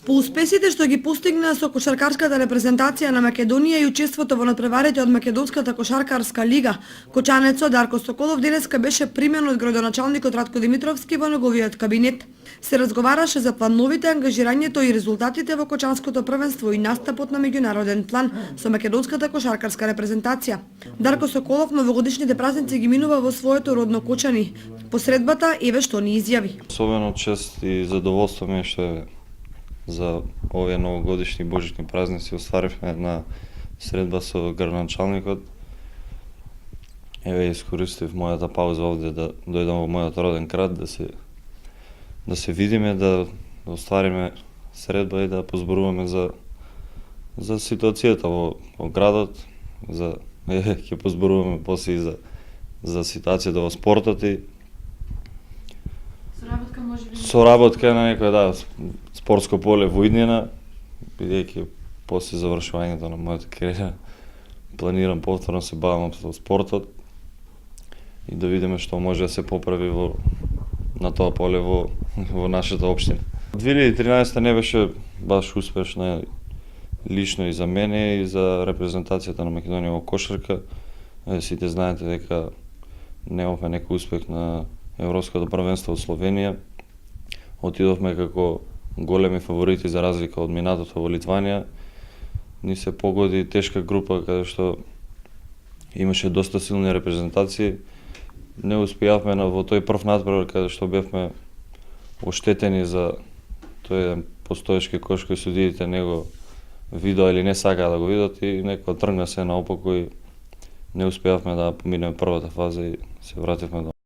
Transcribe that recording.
По успесите што ги постигна со кошаркарската репрезентација на Македонија и учеството во натпреварите од Македонската кошаркарска лига, кочанецот Дарко Соколов денеска беше примен од градоначалникот Радко Димитровски во неговиот кабинет. Се разговараше за плановите, ангажирањето и резултатите во кочанското првенство и настапот на меѓународен план со Македонската кошаркарска репрезентација. Дарко Соколов новогодишните празници ги минува во своето родно Кочани. По средбата еве што ни изјави. Особено чест и задоволство ми е што за овие новогодишни божични празници остваривме една средба со градоначалникот. Еве искористив мојата пауза овде да дојдам во мојот роден град, да се видиме, да оствариме средба и да позборуваме за ситуацијата во градот, ќе позборуваме после и за ситуацијата во спортот и соработка на некој спортско поле во иднина, бидејќи после завршувањето на мојата кариера планирам повторно се бавам со спортот и да видиме што може да се поправи на тоа поле во нашата општина. 2013 не беше баш успешна лично и за мене и за репрезентацијата на Македонија во кошарка. Сите знаете дека немавме некој успех на Европското првенство од Словенија. Отидовме како големи фаворити за разлика од минатото во Литванија. Ни се погоди тешка група каде што имаше доста силни репрезентации. Не успеавме во тој прв натпревар каде што бевме оштетени за тој еден постоечки кош кој судиите него видоа или не сакаа да го видат и некој тргна се наопаку и не успеавме да поминеме првата фаза и се вративме до